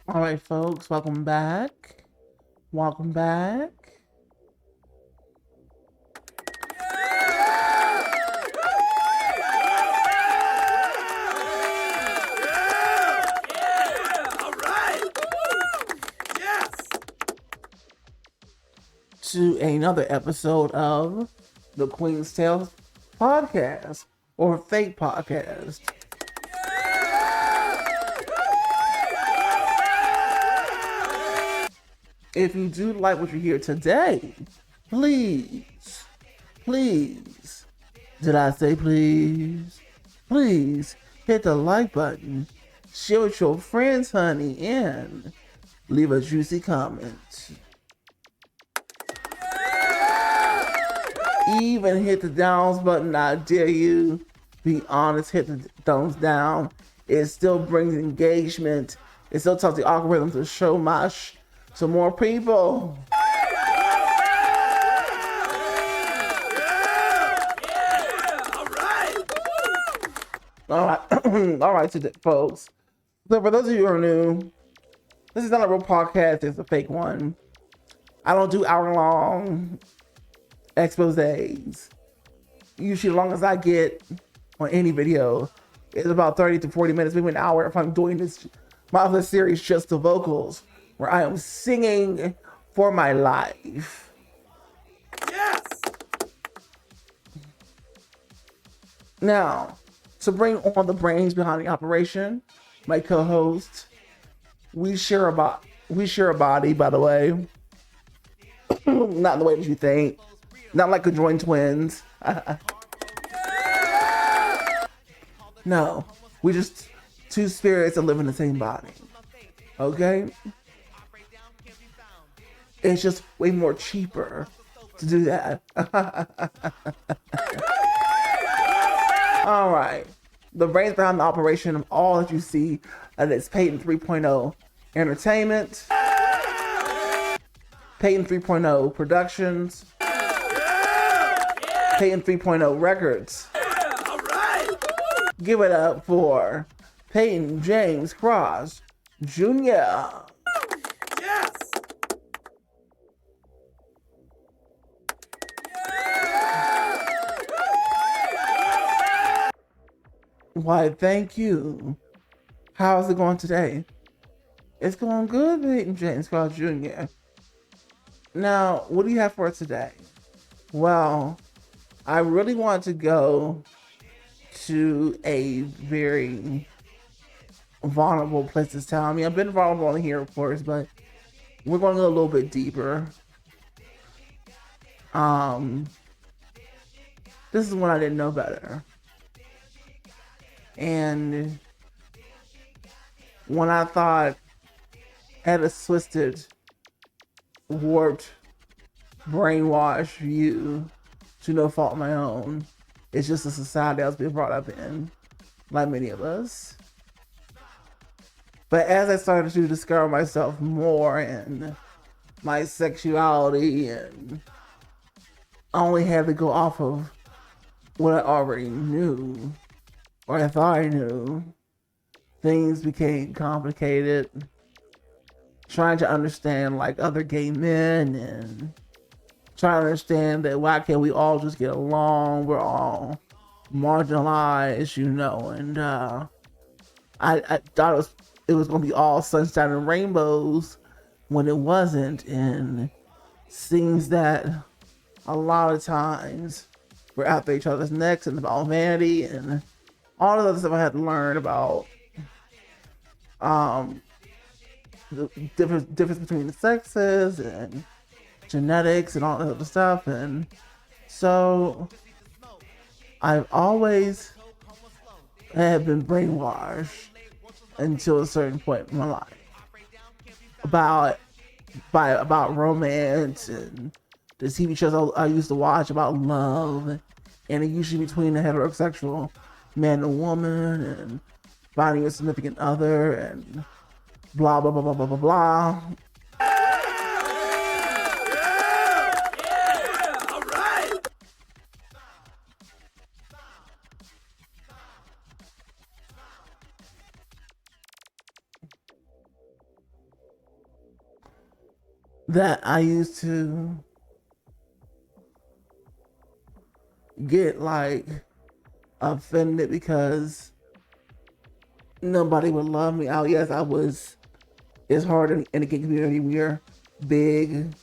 All right, folks, welcome back. Welcome back. All right. Yes. To another episode of the Queen's Tales podcast or fake podcast. If you do like what you hear today, please, did I say please? Please hit the like button, share with your friends, honey, and leave a juicy comment. Even hit the downs button, I dare you. Be honest, hit the thumbs down. It still brings engagement. It still tells the algorithm to show to more people. All right, all right, today, folks. So for those of you who are new, this is not a real podcast. It's a fake one. I don't do hour-long exposés. Usually, as long as I get on any video, it's about 30 to 40 minutes, maybe an hour. If I'm doing my other series, just the vocals, where I am singing for my life. Yes. Now, to bring on the brains behind the operation, my co-host, we share a body, by the way. Not in the way that you think. Not like conjoined twins. No, we just two spirits that live in the same body. Okay? It's just way more cheaper to do that. All right. The brains behind the operation of all that you see, and it's Peyton 3.0 Entertainment, Peyton 3.0 Productions, Peyton 3.0 Records. All right. Give it up for Peyton James Cross Jr. Yes. Why, thank you. How's it going today? It's going good, Peyton James Cross Jr. Now, what do you have for us today? Well, I really want to go to a very vulnerable place this time. I mean, I've been vulnerable on here, of course, but we're going to go a little bit deeper. This is when I didn't know better. And when I thought I had a twisted, warped, brainwashed view to no fault of my own, it's just a society I was being brought up in, like many of us. But as I started to discover myself more and my sexuality, and I only had to go off of what I already knew, or I thought I knew, things became complicated. Trying to understand like other gay men and trying to understand that why can't we all just get along? We're all marginalized, and I thought it was gonna be all sunshine and rainbows when it wasn't, and seems that a lot of times we're after each other's necks and about vanity and all of the other stuff I had to learn about the difference between the sexes and genetics and all that other stuff. And so I've always have been brainwashed until a certain point in my life about romance and the TV shows I used to watch about love, and it usually between a heterosexual man and woman and finding a significant other and blah blah blah blah blah blah blah. All right. that I used to get like offended because nobody would love me. Oh yes, I was. It's hard in the gay community. We're big,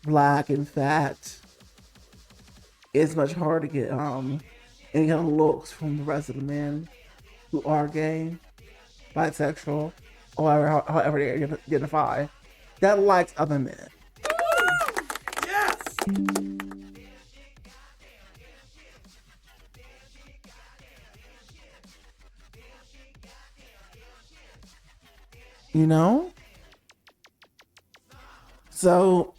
black, and fat. It's much harder to get any kind of looks from the rest of the men who are gay, bisexual, or however they identify, that likes other men. Yes! You know? So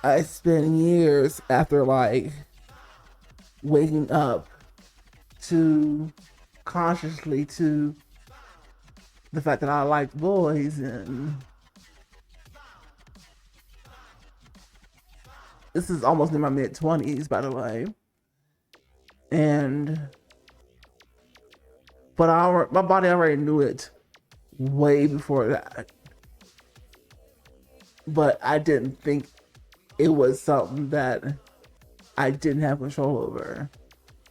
I spent years after like waking up to consciously to the fact that I liked boys, and this is almost in my mid-20s, by the way. And but my body already knew it way before that. But I didn't think it was something that I didn't have control over.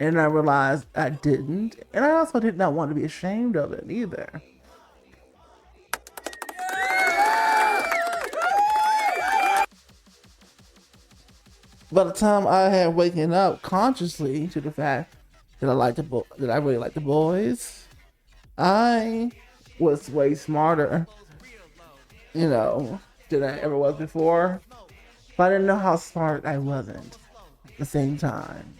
And I realized I didn't. And I also did not want to be ashamed of it either. By the time I had waken up consciously to the fact that that I really like the boys, I was way smarter, than I ever was before. But I didn't know how smart I wasn't at the same time.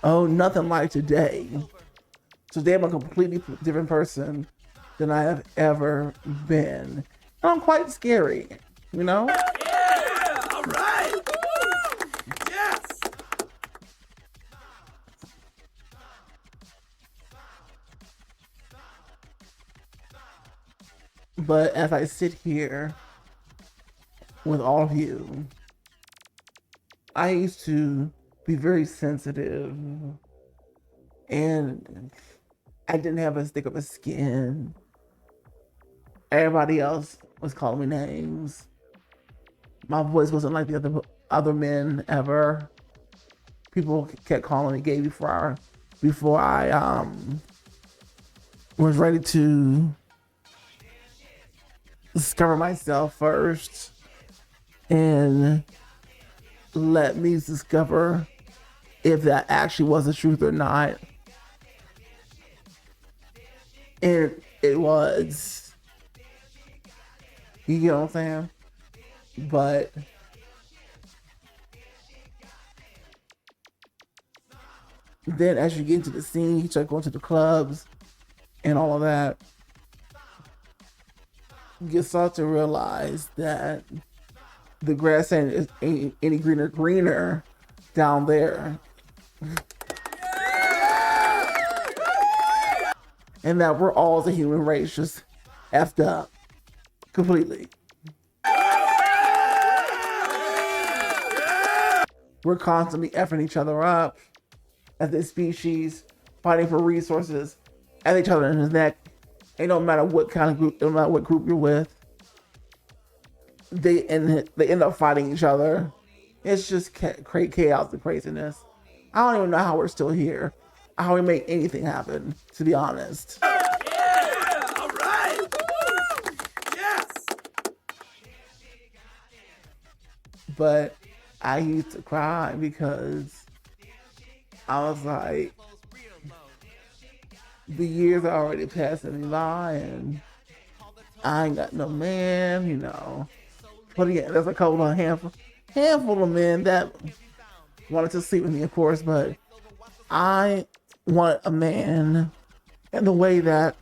Oh, nothing like today. Today I'm a completely different person than I have ever been. And I'm quite scary, you know? Yeah! All right! Yes! But as I sit here with all of you, I used to be very sensitive, and I didn't have as thick of a skin. Everybody else was calling me names. My voice wasn't like the other men ever. People kept calling me gay before I was ready to discover myself first and let me discover if that actually was the truth or not. And it was. You get what I'm saying? But then as you get into the scene, you start going to the clubs and all of that, you start to realize that the grass ain't any greener down there. And that we're all as a human race just effed up completely. We're constantly effing each other up as a species, fighting for resources at each other in the neck. It don't matter what kind of group, no matter what group you're with, they end up fighting each other. It's just chaos and craziness. I don't even know how we're still here, how we make anything happen, to be honest. Yeah! All right! Yes! But I used to cry because I was like, the years are already passing me by and I ain't got no man, But yeah, there's a handful of men that wanted to sleep with me, of course, but I want a man in the way that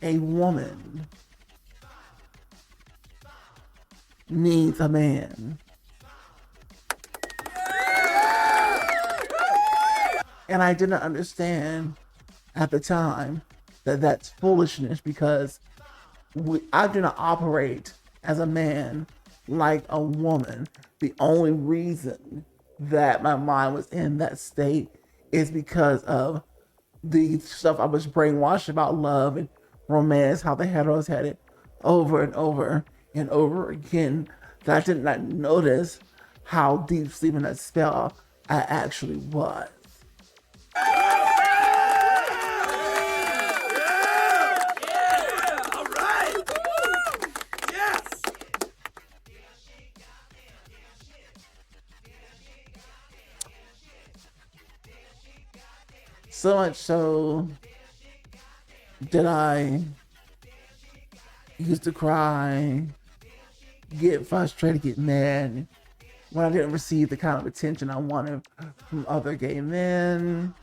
a woman needs a man. And I didn't understand at the time that that's foolishness because I do not operate as a man like a woman. The only reason that my mind was in that state is because of the stuff I was brainwashed about love and romance, how the heteros had it over and over and over again, that I did not notice how deep sleep in that spell I actually was. All right. Yes. So much so that I used to cry, get frustrated, get mad when I didn't receive the kind of attention I wanted from other gay men.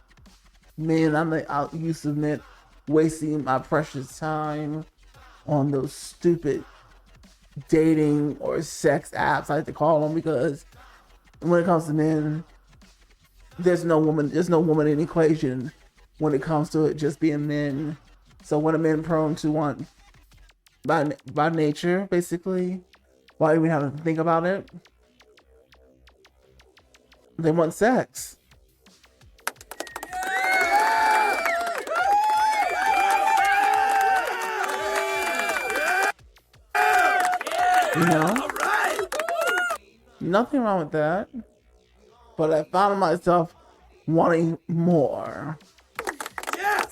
Men I used to admit wasting my precious time on those stupid dating or sex apps, I like to call them, because when it comes to men, there's no woman in the equation when it comes to it just being men. So when a man prone to want by nature, basically, why even have to think about it? They want sex. You know? All right. Nothing wrong with that. But I found myself wanting more. Yes.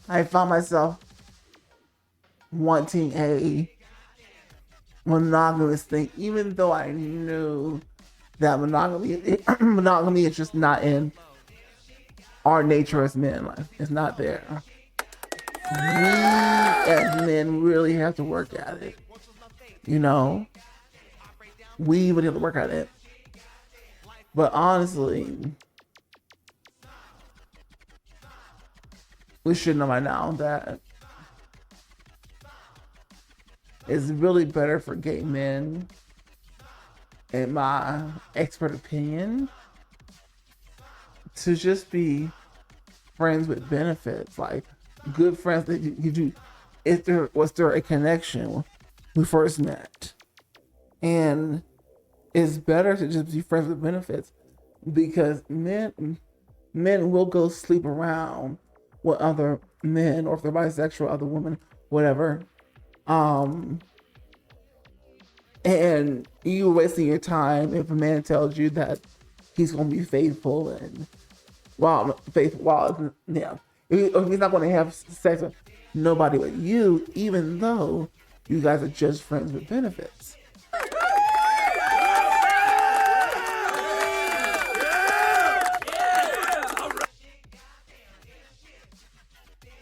I found myself wanting a monogamous thing, even though I knew that monogamy is just not in our nature as men. Like, it's not there. We as men really have to work at it. You know? We really have to work at it. But honestly, we should know by now that it's really better for gay men, in my expert opinion, to just be friends with benefits, like good friends that you do. If there was there a connection when we first met, and it's better to just be friends with benefits, because men will go sleep around with other men, or if they're bisexual, other women, whatever. And you wasting your time if a man tells you that he's gonna be faithful and yeah, if he's not gonna have sex with nobody but you, even though you guys are just friends with benefits.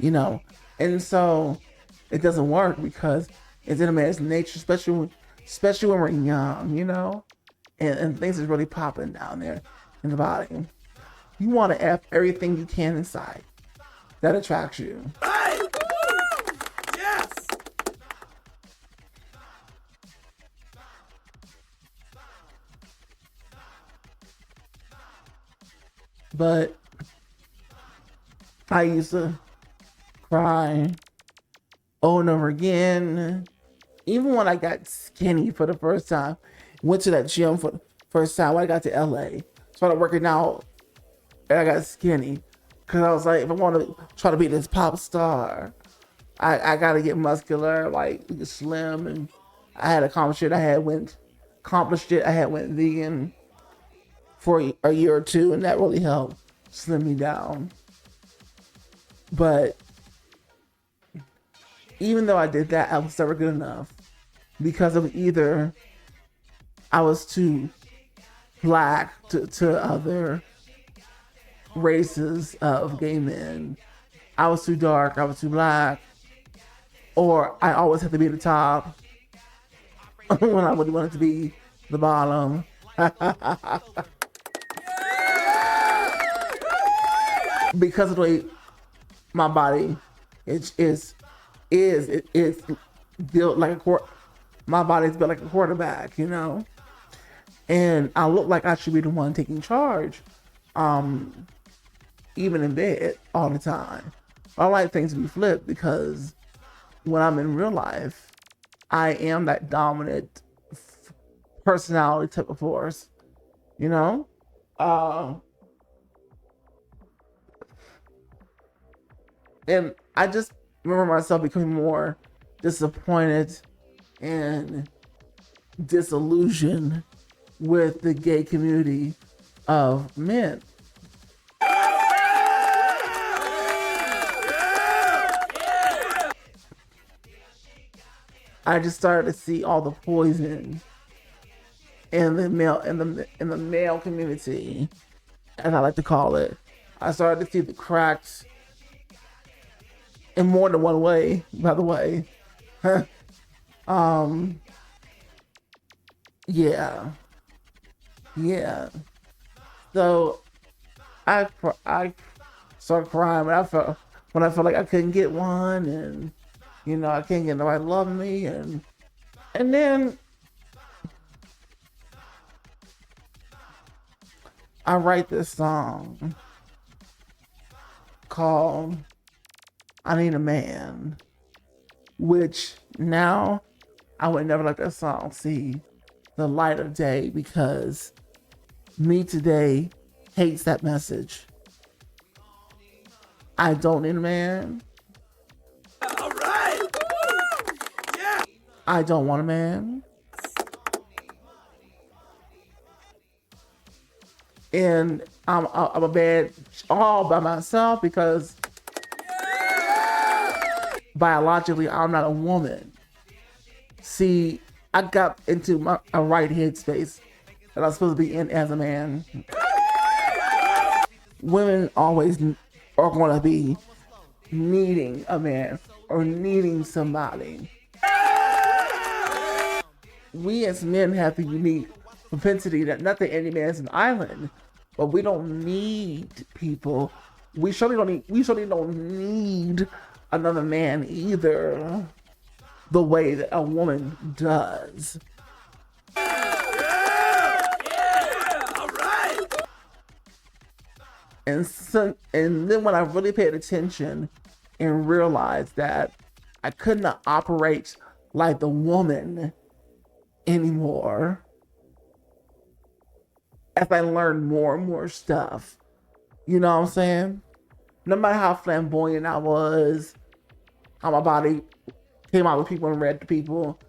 You know, and so it doesn't work because it's in a man's nature, especially when we're young, you know, and things is really popping down there in the body. You want to F everything you can inside that attracts you. Right. Yes. But I used to cry over and over again. Even when I got skinny for the first time, went to that gym for the first time when I got to LA, started working out, and I got skinny. Cause I was like, if I want to try to be this pop star, I gotta get muscular, like slim, and I had accomplished it. I had went vegan for a year or two, and that really helped slim me down. But even though I did that, I was never good enough because of either I was too black to other races of gay men, I was too dark, I was too black, or I always had to be at the top when I would want to be the bottom. Because of the way my body is built like my body's built like a quarterback, you know, and I look like I should be the one taking charge, even in bed all the time. I like things to be flipped because when I'm in real life, I am that dominant personality type of force, you know. And I just remember myself becoming more disappointed and disillusioned with the gay community of men. I just started to see all the poison in the male community, as I like to call it. I started to see the cracks in more than one way, by the way. Yeah. Yeah. So I started crying when I felt like I couldn't get one, and I can't get nobody loving me, and then I write this song called I Need a Man, which now I would never let that song see the light of day because me today hates that message. I don't need a man. All right. Yeah. I don't want a man. And I'm a bad all by myself because biologically I'm not a woman. See, I got into a right headspace that I'm supposed to be in as a man. Women always are going to be needing a man or needing somebody. We as men have the unique propensity that not that any man is an island, but we don't need people. We surely don't need another man either, the way that a woman does. All right. And then when I really paid attention and realized that I could not operate like the woman anymore, as I learned more and more stuff, you know what I'm saying? No matter how flamboyant I was, how my body came out with people and read to people,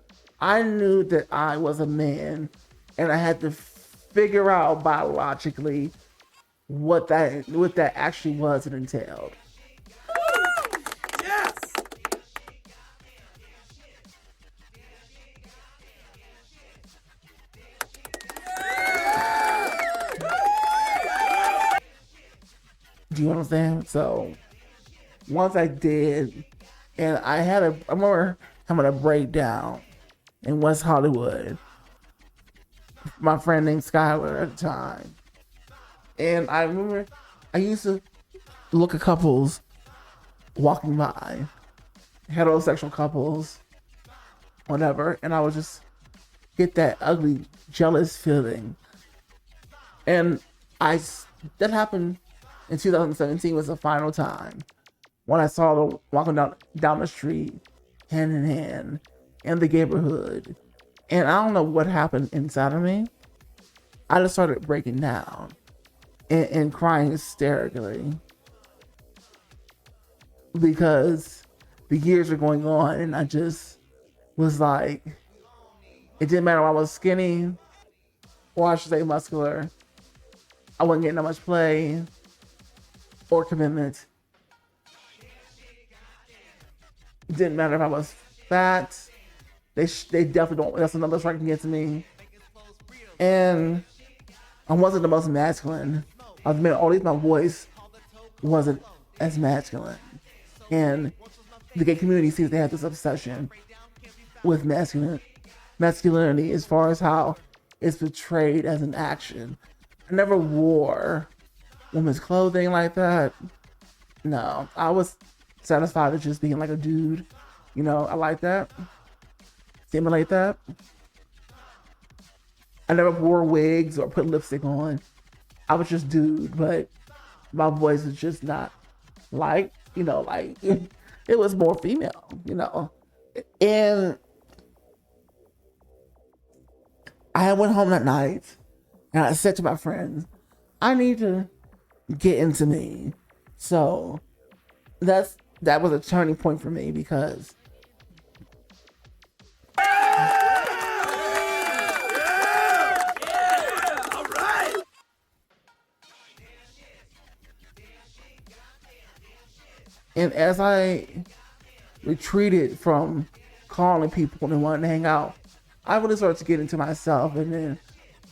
I knew that I was a man, and I had to figure out biologically what that actually was and entailed. Yes. Do you know what I'm saying? So once I did, and I remember having a breakdown in West Hollywood. My friend named Skylar at the time. And I remember I used to look at couples walking by, heterosexual couples, whatever, and I would just get that ugly, jealous feeling. And that happened in 2017 was the final time when I saw them walking down the street, hand in hand, in the neighborhood. And I don't know what happened inside of me. I just started breaking down and crying hysterically because the years were going on, and I just was like, it didn't matter if I was skinny or I should say muscular. I wasn't getting that much play or commitment. It didn't matter if I was fat. They definitely don't. That's another strike against me. And I wasn't the most masculine. I admit, at least my voice wasn't as masculine. And the gay community seems to have this obsession with masculinity as far as how it's portrayed as an action. I never wore women's clothing like that. No, I was satisfied with just being like a dude. I like that. Simulate that. I never wore wigs or put lipstick on. I was just dude, but my voice was just not like, it was more female, And I went home that night and I said to my friends, I need to get into me. So that's that was a turning point for me because All right. and as I retreated from calling people and wanting to hang out, I really started to get into myself, and then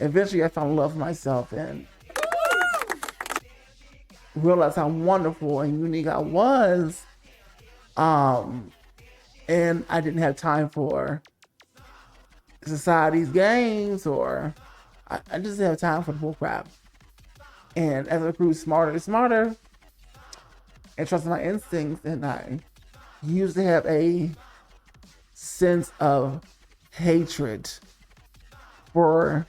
eventually I found love for myself and realized how wonderful and unique I was. And I didn't have time for society's games, or I just didn't have time for the bull crap. And as I grew smarter and smarter and trusted my instincts, and I used to have a sense of hatred for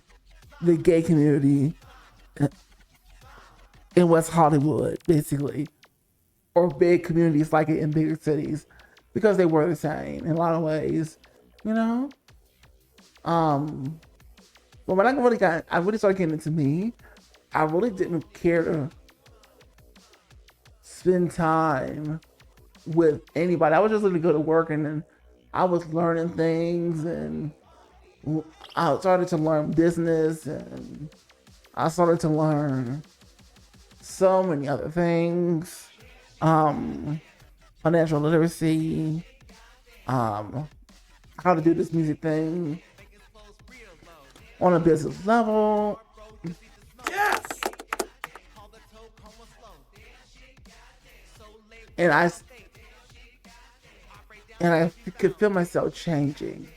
the gay community in West Hollywood, basically, or big communities like it in bigger cities, because they were the same in a lot of ways, you know. But when I really started getting into me, I really didn't care to spend time with anybody. I was just literally go to work, and then I was learning things, and I started to learn business, and I started to learn so many other things. Financial literacy, how to do this music thing on a business level. Yes. And I could feel myself changing.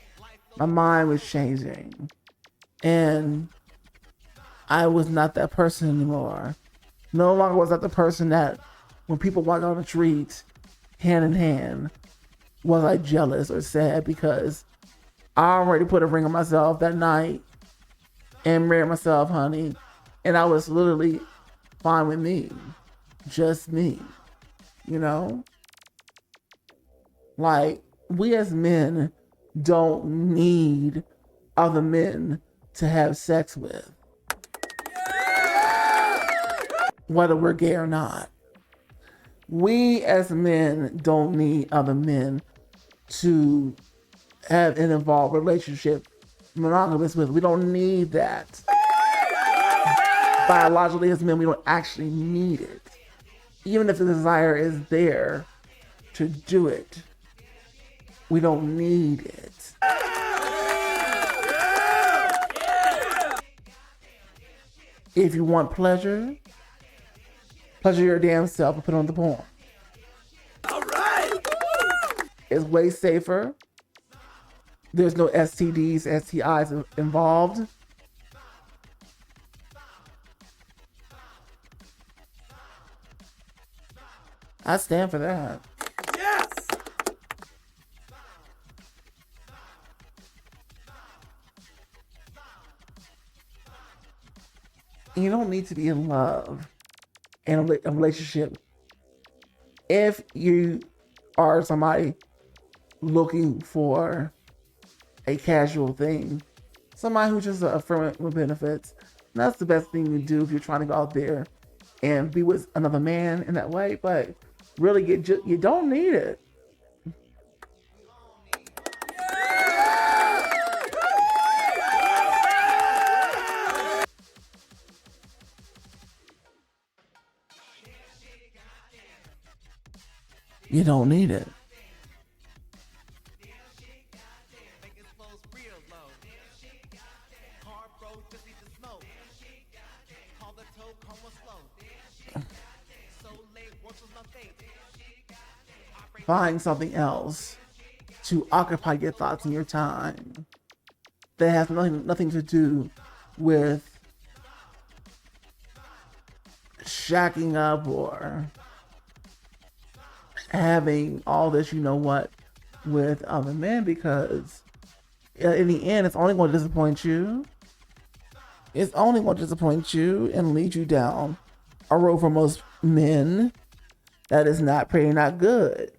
My mind was changing. And I was not that person anymore. No longer was I the person that when people walked on the streets hand in hand, was I jealous or sad because I already put a ring on myself that night and married myself, honey. And I was literally fine with me. Just me. You know? Like, we as men don't need other men to have sex with, whether we're gay or not. We as men don't need other men to have an involved relationship, monogamous with. We don't need that. Biologically, as men, we don't actually need it. Even if the desire is there to do it, we don't need it. If you want pleasure, pleasure your damn self and put on the porn. All right. It's way safer. There's no STDs, STIs involved. I stand for that. Yes. You don't need to be in love in a relationship if you are somebody looking for a casual thing, somebody who's just a friend with benefits. That's the best thing you do if you're trying to go out there and be with another man in that way. But really, you don't need it. You don't need it. Find something else to occupy your thoughts and your time that has nothing to do with shacking up or having all this, you know what, with other men, because in the end, it's only going to disappoint you. It's only going to disappoint you and lead you down a road for most men that is pretty not good.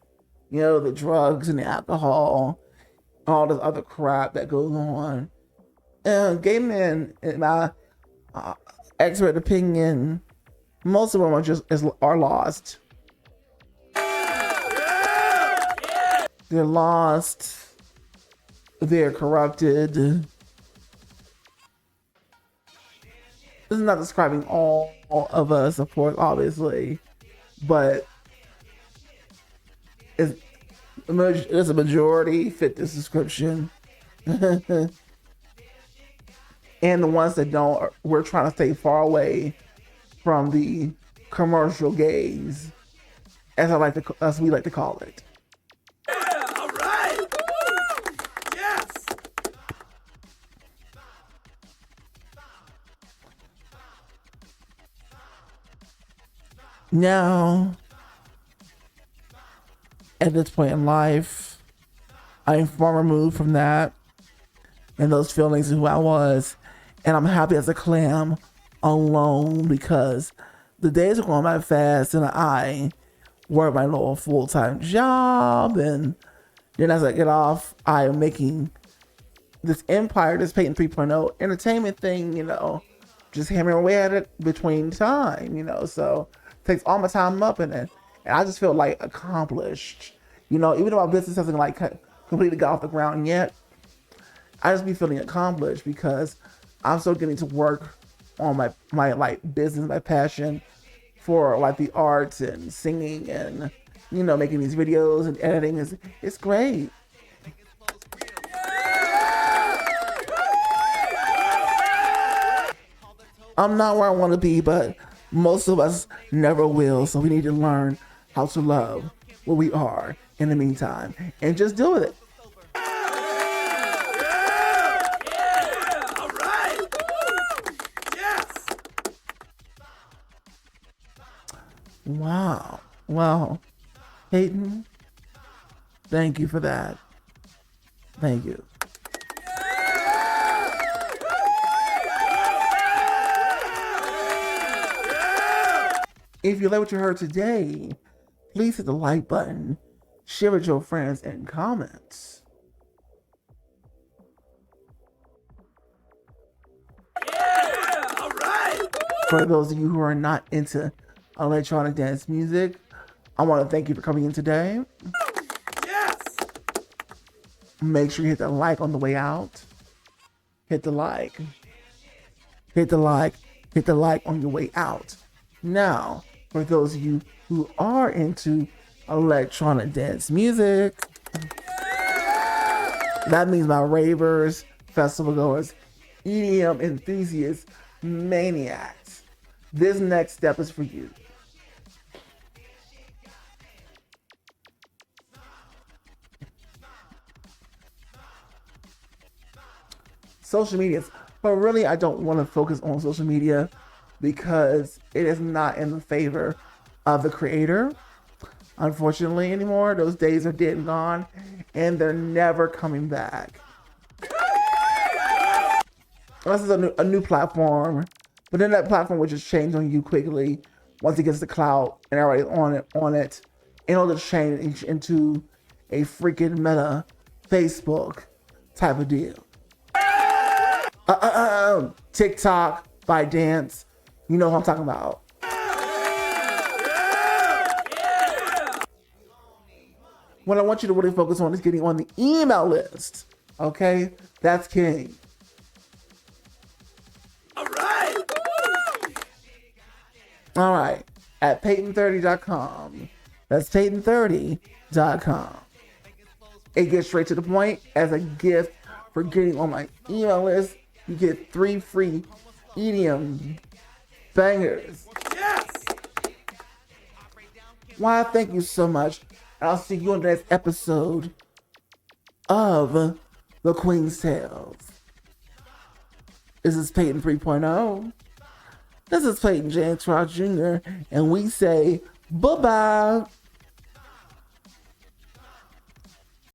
You know, the drugs and the alcohol, all this other crap that goes on. And gay men, in my expert opinion, most of them are lost. they're lost, they're corrupted. This is not describing all of us, of course, obviously, but there's a majority fit this description. And the ones that don't, we're trying to stay far away from the commercial gaze, as we like to call it. Yeah, all right. Woo! Yes. Now, at this point in life, I am far removed from that and those feelings of who I was, and I'm happy as a clam alone because the days are going by fast, and I work my little full-time job, and then as I get off, I am making this empire, this Peyton 3.0 entertainment thing, just hammering away at it between time, so it takes all my time up in it, and I just feel like accomplished, even though my business hasn't like completely got off the ground yet. I just be feeling accomplished because I'm still getting to work on my like business, my passion for like the arts and singing and making these videos and editing. It's great. I'm not where I want to be, but most of us never will, so we need to learn how to love where we are in the meantime and just deal with it. All right. Woo! Yes. Wow. Well, Peyton, thank you for that. Thank you. If you like what you heard today, please hit the like button, share with your friends, and comments. Yeah, all right. For those of you who are not into electronic dance music, I want to thank you for coming in today. Yes. Make sure you hit the like on the way out. Hit the like. Hit the like. Hit the like on your way out. Now, for those of you who are into electronic dance music, that means my ravers, festival goers, EDM enthusiasts, maniacs. This next step is for you. Social medias, but really I don't want to focus on social media because it is not in the favor of the creator, unfortunately, anymore. Those days are dead and gone, and they're never coming back. This is a new platform, but then that platform will just change on you quickly once it gets the cloud and everybody's on it, and it'll just change into a freaking meta Facebook type of deal. TikTok, ByteDance, you know what I'm talking about. What I want you to really focus on is getting on the email list. Okay? That's king. All right. All right. At Peyton30.com. That's Peyton30.com. It gets straight to the point. As a gift for getting on my email list, you get 3 free EDM bangers. Yes. Why, thank you so much. I'll see you on the next episode of The Queen's Tales. This is Peyton 3.0. This is Peyton James Trout Jr. And we say bye-bye.